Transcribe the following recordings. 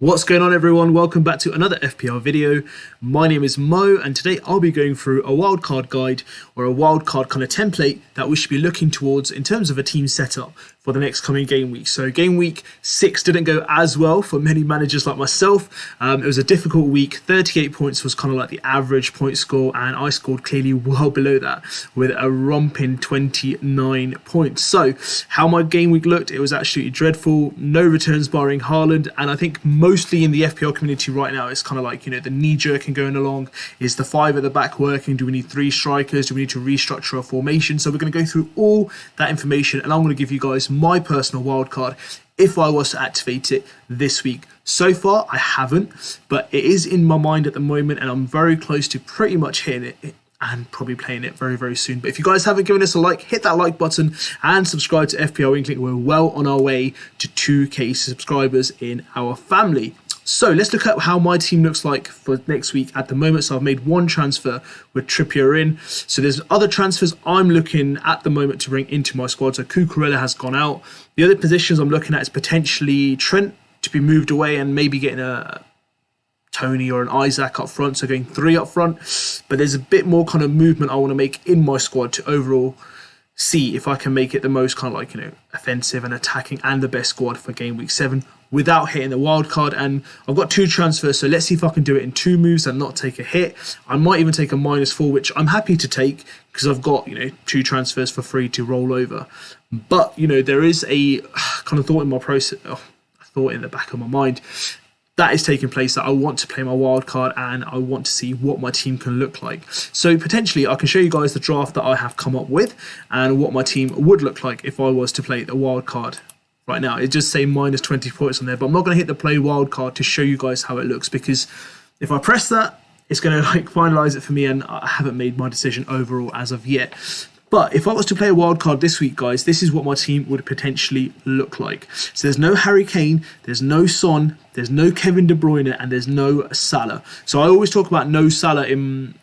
What's going on, everyone? Welcome back to another FPL video. My name is Mo, and today I'll be going through a wildcard guide or a wildcard kind of template that we should be looking towards in terms of a team setup for the next coming game week. So game week 6 didn't go as well for many managers like myself. It was a difficult week. 38 points was kind of like the average point score, and I scored clearly well below that with a romping 29 points. So how my game week looked, it was absolutely dreadful. No returns barring Haaland, and I think mostly in the FPL community right now, it's kind of like, you know, the knee-jerking going along. Is the 5 at the back working? Do we need 3 strikers? Do we need to restructure our formation? So we're going to go through all that information, and I'm going to give you guys my personal wildcard if I was to activate it this week. So far, I haven't, but it is in my mind at the moment, and I'm very close to pretty much hitting it and probably playing it very, very soon. But if you guys haven't given us a like, hit that like button and subscribe to FPL INKLING. We're well on our way to 2K subscribers in our family. So let's look at how my team looks like for next week at the moment. So I've made one transfer with Trippier in. So there's other transfers I'm looking at the moment to bring into my squad. So Cucurella has gone out. The other positions I'm looking at is potentially Trent to be moved away and maybe getting a Tony or an Isaac up front, so going 3 up front. But there's a bit more kind of movement I want to make in my squad to overall see if I can make it the most kind of like, you know, offensive and attacking and the best squad for game week 7 without hitting the wild card. And I've got 2 transfers, so let's see if I can do it in 2 moves and not take a hit. I might even take a -4, which I'm happy to take because I've got, you know, 2 transfers for free to roll over. But, you know, there is a kind of thought in my process, thought in the back of my mind that is taking place, that I want to play my wild card and I want to see what my team can look like. So potentially I can show you guys the draft that I have come up with and what my team would look like if I was to play the wild card right now. It just say -20 points on there, but I'm not going to hit the play wild card to show you guys how it looks, because if I press that, it's going to like finalize it for me, and I haven't made my decision overall as of yet. But if I was to play a wild card this week, guys, this is what my team would potentially look like. So there's no Harry Kane, there's no Son, there's no Kevin De Bruyne, and there's no Salah. So I always talk about no Salah in,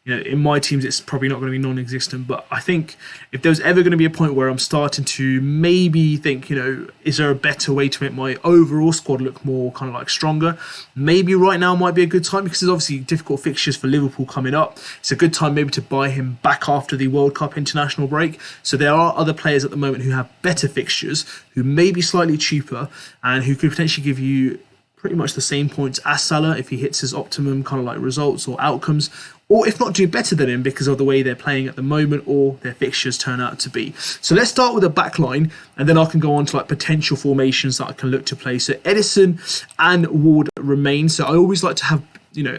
you know, in my teams. It's probably not going to be non-existent, but I think if there's ever going to be a point where I'm starting to maybe think, you know, is there a better way to make my overall squad look more kind of like stronger? Maybe right now might be a good time, because there's obviously difficult fixtures for Liverpool coming up. It's a good time maybe to buy him back after the World Cup international break. So there are other players at the moment who have better fixtures, who may be slightly cheaper, and who could potentially give you pretty much the same points as Salah if he hits his optimum kind of like results or outcomes, or if not do better than him because of the way they're playing at the moment or their fixtures turn out to be. So let's start with a back line, and then I can go on to like potential formations that I can look to play. So Edison and Ward remain. So I always like to have, you know,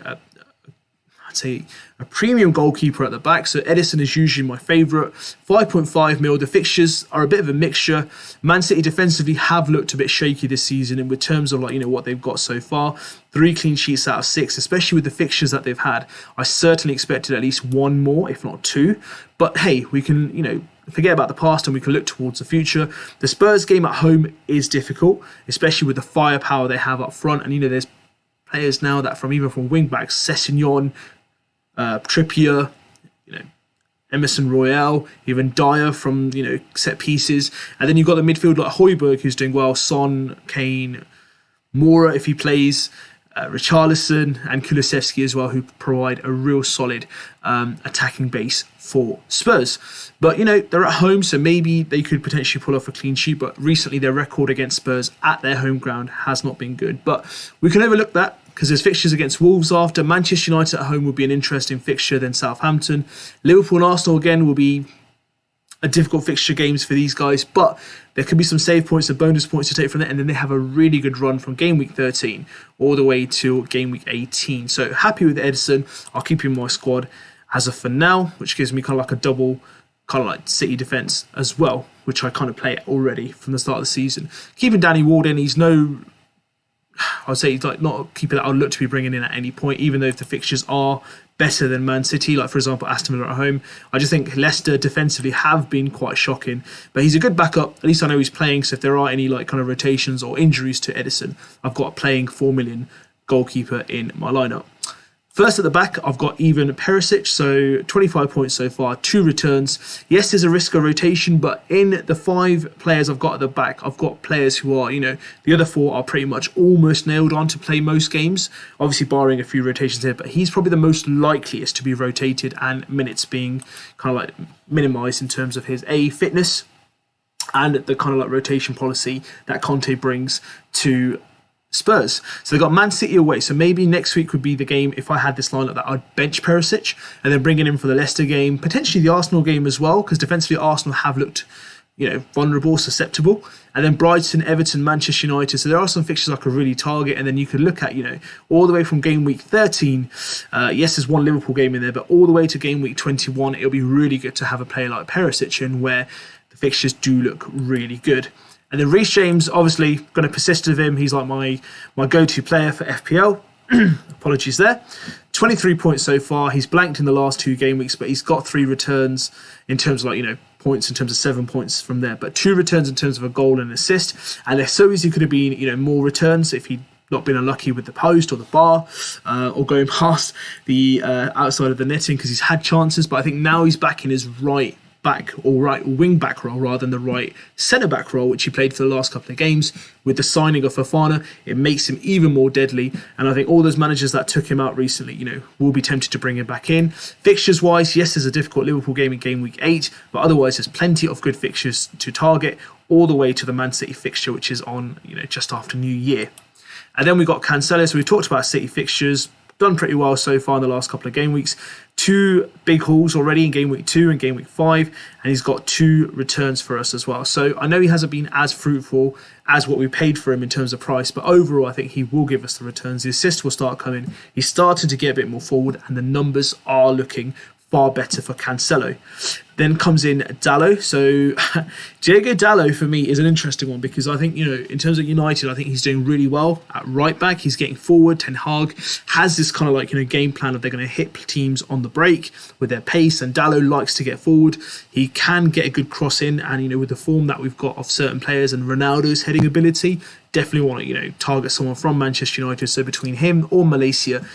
I'd say a premium goalkeeper at the back. So Edison is usually my favourite. 5.5 mil. The fixtures are a bit of a mixture. Man City defensively have looked a bit shaky this season, and with terms of like, you know, what they've got so far, 3 clean sheets out of 6, especially with the fixtures that they've had. I certainly expected at least 1 more, if not 2. But hey, we can, you know, forget about the past and we can look towards the future. The Spurs game at home is difficult, especially with the firepower they have up front. And, you know, there's players now that even from wing backs, Sessegnon, Trippier, you know, Emerson Royale, even Dyer from, you know, set pieces. And then you've got the midfield like Højbjerg, who's doing well, Son, Kane, Moura if he plays, Richarlison and Kulusevski as well, who provide a real solid attacking base for Spurs. But, you know, they're at home, so maybe they could potentially pull off a clean sheet, but recently their record against Spurs at their home ground has not been good. But we can overlook that, because there's fixtures against Wolves after. Manchester United at home will be an interesting fixture, then Southampton. Liverpool and Arsenal again will be a difficult fixture games for these guys, but there could be some save points and bonus points to take from that, and then they have a really good run from game week 13 all the way to game week 18. So happy with Edison. I'll keep him in my squad as of for now, which gives me kind of like a double kind of like City defence as well, which I kind of play already from the start of the season. Keeping Danny Ward in, he's no, I would say he's like not a keeper that I would look to be bringing in at any point, even though if the fixtures are better than Man City, like for example Aston Villa at home. I just think Leicester defensively have been quite shocking, but he's a good backup. At least I know he's playing, so if there are any like kind of rotations or injuries to Edison, I've got a playing 4 million goalkeeper in my lineup. First at the back, I've got Ivan Perisic, so 25 points so far, 2 returns. Yes, there's a risk of rotation, but in the 5 players I've got at the back, I've got players who are, the other 4 are pretty much almost nailed on to play most games, obviously barring a few rotations here, but he's probably the most likeliest to be rotated and minutes being kind of like minimised in terms of his fitness and the kind of like rotation policy that Conte brings to Spurs. So they got Man City away. So maybe next week would be the game, if I had this lineup, that I'd bench Perisic and then bring him in for the Leicester game, potentially the Arsenal game as well, because defensively Arsenal have looked, vulnerable, susceptible. And then Brighton, Everton, Manchester United. So there are some fixtures I could really target, and then you could look at, all the way from game week 13. Yes, there's one Liverpool game in there, but all the way to game week 21, it'll be really good to have a player like Perisic in where the fixtures do look really good. And then Reece James, obviously, going to persist with him. He's like my go-to player for FPL. Apologies there. 23 points so far. He's blanked in the last 2 game weeks, but he's got 3 returns in terms of points, in terms of 7 points from there. But 2 returns in terms of a goal and assist. And there's so easy could have been, more returns if he'd not been unlucky with the post or the bar or going past the outside of the netting, because he's had chances. But I think now he's back in his right back or right wing back role rather than the right centre back role, which he played for the last couple of games. With the signing of Fofana, it makes him even more deadly, and I think all those managers that took him out recently, will be tempted to bring him back in. Fixtures wise, yes, there's a difficult Liverpool game in game week 8, but otherwise there's plenty of good fixtures to target all the way to the Man City fixture, which is on just after New Year. And then we got Cancelo. So we talked about City fixtures, done pretty well so far in the last couple of game weeks. 2 big hauls already in game week 2 and game week 5, and he's got 2 returns for us as well. So I know he hasn't been as fruitful as what we paid for him in terms of price, but overall I think he will give us the returns. The assists will start coming. He's started to get a bit more forward, and the numbers are looking far better for Cancelo. Then comes in Dalot. So Diego Dalot for me is an interesting one, because I think, in terms of United, I think he's doing really well at right back. He's getting forward. Ten Hag has this kind of like, game plan of they're going to hit teams on the break with their pace, and Dalot likes to get forward. He can get a good cross in, and, with the form that we've got of certain players and Ronaldo's heading ability, definitely want to, target someone from Manchester United. So between him or Malaysia,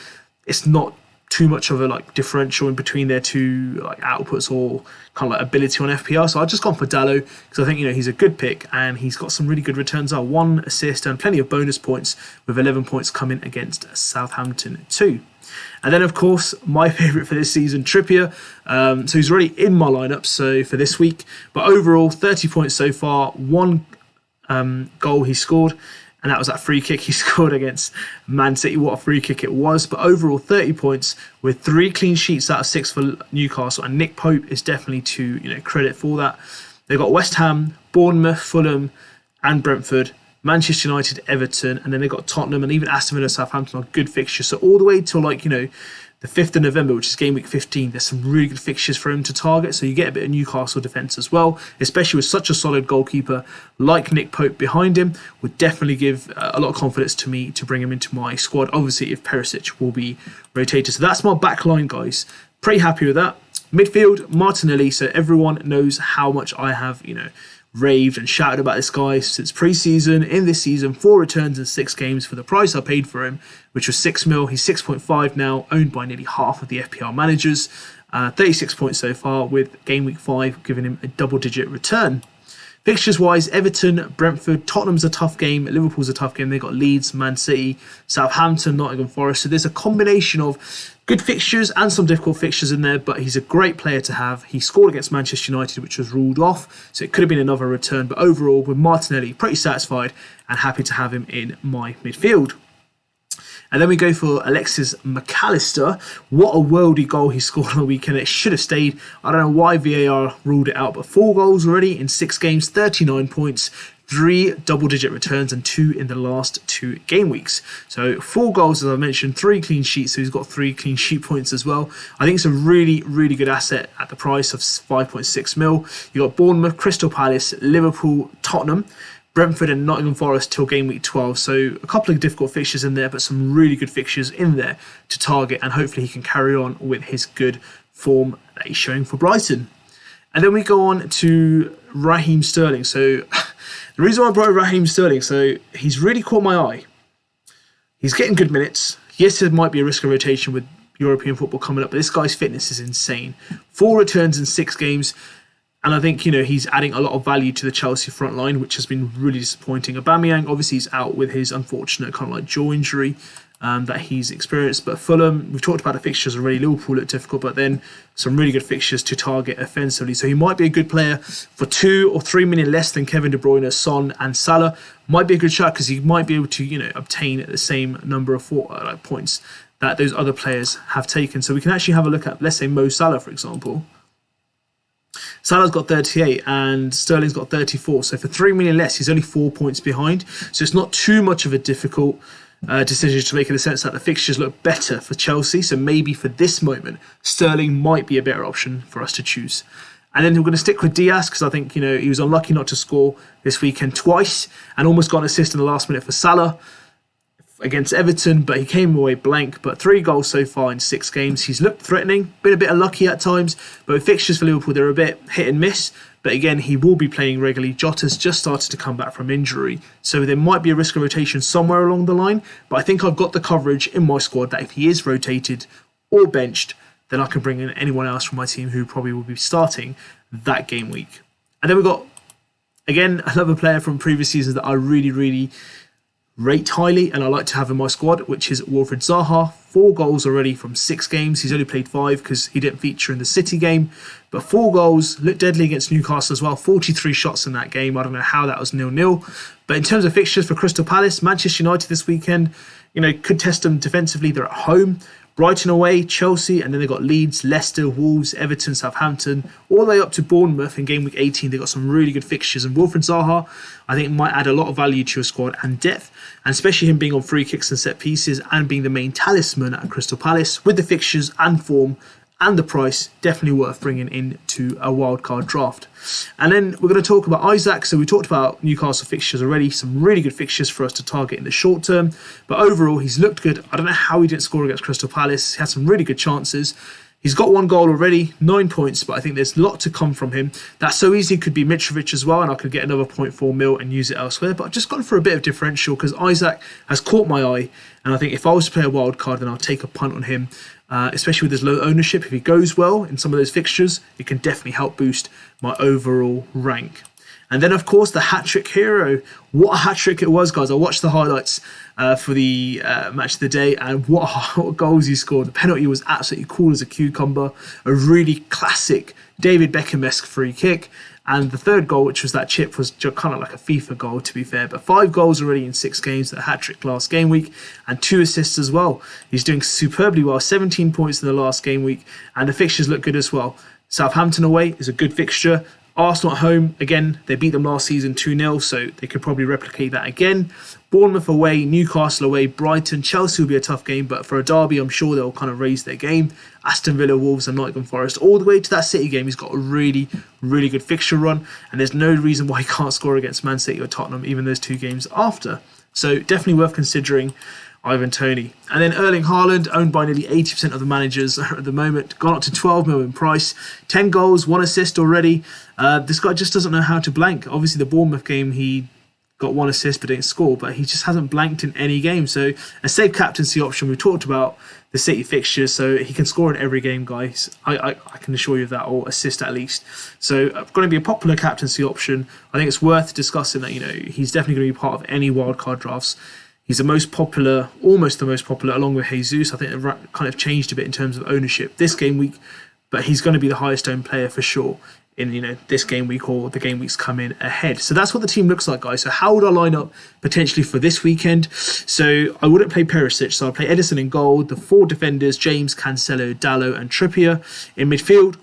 it's not too much of a differential in between their 2 outputs or kind of ability on FPL. So I've just gone for Dalot because I think he's a good pick, and he's got some really good returns. 1 assist and plenty of bonus points, with 11 points coming against Southampton too. And then of course my favourite for this season, Trippier. So he's already in my lineup so for this week, but overall 30 points so far. 1 goal he scored, and that was that free kick he scored against Man City. What a free kick it was. But overall, 30 points with 3 clean sheets out of 6 for Newcastle. And Nick Pope is definitely to credit for that. They've got West Ham, Bournemouth, Fulham and Brentford, Manchester United, Everton, and then they've got Tottenham and even Aston Villa, Southampton are good fixtures. So all the way till the 5th of November, which is game week 15, there's some really good fixtures for him to target. So you get a bit of Newcastle defence as well, especially with such a solid goalkeeper like Nick Pope behind him. Would definitely give a lot of confidence to me to bring him into my squad. Obviously, if Perisic will be rotated. So that's my back line, guys. Pretty happy with that. Midfield, Martinelli. So everyone knows how much I have, raved and shouted about this guy since pre-season. In this season, 4 returns in 6 games for the price I paid for him, which was 6 mil. He's 6.5 now, owned by nearly half of the FPL managers. 36 points so far, with game week 5 giving him a double-digit return. Fixtures-wise, Everton, Brentford, Tottenham's a tough game, Liverpool's a tough game. They've got Leeds, Man City, Southampton, Nottingham Forest. So there's a combination of good fixtures and some difficult fixtures in there, but he's a great player to have. He scored against Manchester United, which was ruled off, so it could have been another return. But overall, with Martinelli, pretty satisfied and happy to have him in my midfield. And then we go for Alexis McAllister. What a worldy goal he scored on the weekend. It should have stayed. I don't know why VAR ruled it out, but 4 goals already in 6 games, 39 points, 3 double-digit returns and 2 in the last 2 game weeks. So 4 goals, as I mentioned, 3 clean sheets, so he's got 3 clean sheet points as well. I think it's a really, really good asset at the price of 5.6 mil. You've got Bournemouth, Crystal Palace, Liverpool, Tottenham, Brentford and Nottingham Forest till game week 12. So a couple of difficult fixtures in there, but some really good fixtures in there to target, and hopefully he can carry on with his good form that he's showing for Brighton. And then we go on to Raheem Sterling. So the reason why I brought Raheem Sterling, so he's really caught my eye. He's getting good minutes. Yes, there might be a risk of rotation with European football coming up, but this guy's fitness is insane. 4 returns in 6 games. And I think, he's adding a lot of value to the Chelsea front line, which has been really disappointing. Aubameyang, obviously, is out with his unfortunate kind of like jaw injury that he's experienced. But Fulham, we've talked about the fixtures already. Liverpool look difficult, but then some really good fixtures to target offensively. So he might be a good player for 2 or 3 million less than Kevin De Bruyne, Son and Salah. Might be a good shot because he might be able to, obtain the same number of points that those other players have taken. So we can actually have a look at, let's say, Mo Salah, for example. Salah's got 38 and Sterling's got 34. So for 3 million less, he's only 4 points behind. So it's not too much of a difficult decision to make in the sense that the fixtures look better for Chelsea. So maybe for this moment, Sterling might be a better option for us to choose. And then we're going to stick with Diaz because I think, he was unlucky not to score this weekend twice and almost got an assist in the last minute for Salah against Everton, but he came away blank. But 3 goals so far in 6 games. He's looked threatening, been a bit unlucky at times, but with fixtures for Liverpool, they're a bit hit and miss. But again, he will be playing regularly. Jota's just started to come back from injury, so there might be a risk of rotation somewhere along the line. But I think I've got the coverage in my squad that if he is rotated or benched, then I can bring in anyone else from my team who probably will be starting that game week. And then we've got, again, another player from previous seasons that I really rate highly and I like to have in my squad, which is Wilfried Zaha. 4 goals already from 6 games. He's only played 5 because he didn't feature in the City game, but 4 goals, looked deadly against Newcastle as well. 43 shots in that game. I don't know how that was 0-0. But in terms of fixtures for Crystal Palace, Manchester United this weekend, could test them defensively. They're at home. Brighton away, Chelsea, and then they've got Leeds, Leicester, Wolves, Everton, Southampton, all the way up to Bournemouth in game week 18. They've got some really good fixtures, and Wilfried Zaha, I think, might add a lot of value to your squad and depth, and especially him being on free kicks and set pieces and being the main talisman at Crystal Palace with the fixtures and form and the price, definitely worth bringing into a wildcard draft. And then we're going to talk about Isaac. So we talked about Newcastle fixtures already, some really good fixtures for us to target in the short term. But overall, he's looked good. I don't know how he didn't score against Crystal Palace. He had some really good chances. He's got 1 goal already, 9 points, but I think there's a lot to come from him. That so easily could be Mitrovic as well, and I could get another 0.4 mil and use it elsewhere. But I've just gone for a bit of differential because Isaac has caught my eye. And I think if I was to play a wild card, then I'll take a punt on him, especially with his low ownership. If he goes well in some of those fixtures, it can definitely help boost my overall rank. And then, of course, the hat-trick hero. What a hat-trick it was, guys. I watched the highlights for the match of the day, and what goals he scored. The penalty was absolutely cool as a cucumber. A really classic David Beckham-esque free kick. And the third goal, which was that chip, was just kind of like a FIFA goal, to be fair. But 5 goals already in 6 games, a hat-trick last game week, and 2 assists as well. He's doing superbly well, 17 points in the last game week, and the fixtures look good as well. Southampton away is a good fixture. Arsenal at home, again, they beat them last season 2-0, so they could probably replicate that again. Bournemouth away, Newcastle away, Brighton, Chelsea will be a tough game, but for a derby, I'm sure they'll kind of raise their game. Aston Villa, Wolves and Nottingham Forest, all the way to that City game. He's got a really good fixture run, and there's no reason why he can't score against Man City or Tottenham, even those 2 games after. So definitely worth considering Ivan Toney. And then Erling Haaland, owned by nearly 80% of the managers at the moment, gone up to 12 mil in price, 10 goals, 1 assist already. This guy just doesn't know how to blank. Obviously, the Bournemouth game, he got 1 assist but didn't score, but he just hasn't blanked in any game. So a safe captaincy option. We talked about the City fixtures, so he can score in every game, guys. I can assure you of that, or assist at least. So going to be a popular captaincy option. I think it's worth discussing that, he's definitely going to be part of any wildcard drafts. He's the most popular, almost the most popular, along with Jesus. I think they've kind of changed a bit in terms of ownership this game week, but he's going to be the highest owned player for sure in this game week or the game weeks coming ahead. So that's what the team looks like, guys. So how would I line up potentially for this weekend? So I wouldn't play Perisic, so I'll play Edison in goal, the 4 defenders, James, Cancelo, Dalot and Trippier in midfield.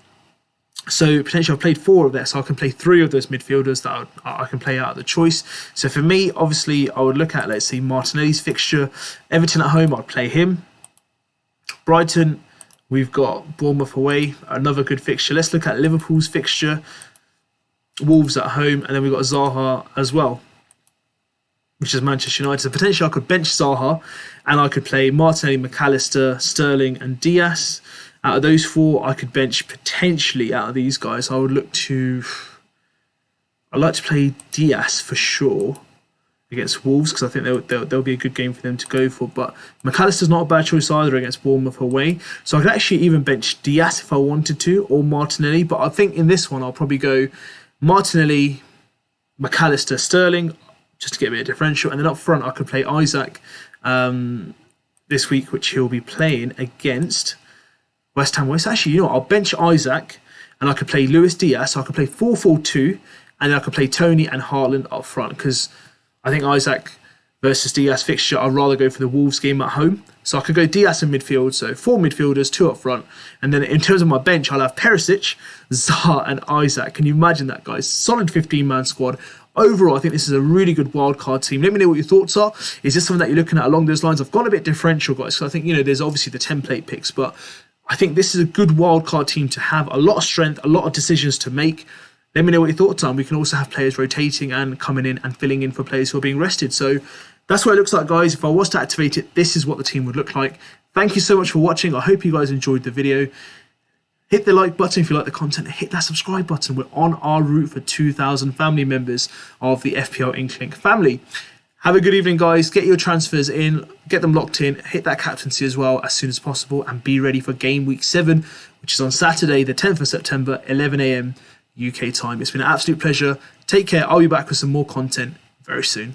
So potentially I've played 4 of that, so I can play 3 of those midfielders that I can play out of the choice. So for me, obviously, I would look at, let's see, Martinelli's fixture. Everton at home, I'd play him. Brighton, we've got Bournemouth away, another good fixture. Let's look at Liverpool's fixture. Wolves at home, and then we've got Zaha as well, which is Manchester United. So potentially I could bench Zaha, and I could play Martinelli, McAllister, Sterling and Diaz. Out of those 4, I could bench potentially out of these guys. I'd like to play Diaz for sure. against Wolves, because I think they'll be a good game for them to go for. But McAllister's not a bad choice either against Bournemouth away. So I could actually even bench Diaz if I wanted to, or Martinelli. But I think in this one, I'll probably go Martinelli, McAllister, Sterling, just to get a bit of differential. And then up front, I could play Isaac this week, which he'll be playing against West Ham. West. Actually, I'll bench Isaac, and I could play Luis Diaz. So I could play 4-4-2, and then I could play Tony and Haaland up front, because I think Isaac versus Diaz fixture, I'd rather go for the Wolves game at home. So I could go Diaz in midfield, so 4 midfielders, 2 up front. And then in terms of my bench, I'll have Perisic, Zaha and Isaac. Can you imagine that, guys? Solid 15-man squad. Overall, I think this is a really good wildcard team. Let me know what your thoughts are. Is this something that you're looking at along those lines? I've gone a bit differential, guys, because I think, there's obviously the template picks, but I think this is a good wildcard team to have. A lot of strength, a lot of decisions to make. Let me know what your thoughts are. We can also have players rotating and coming in and filling in for players who are being rested. So that's what it looks like, guys. If I was to activate it, this is what the team would look like. Thank you so much for watching. I hope you guys enjoyed the video. Hit the like button if you like the content. Hit that subscribe button. We're on our route for 2,000 family members of the FPL INKLING family. Have a good evening, guys. Get your transfers in. Get them locked in. Hit that captaincy as well as soon as possible. And be ready for game week 7, which is on Saturday, the 10th of September, 11 AM UK time. It's been an absolute pleasure. Take care. I'll be back with some more content very soon.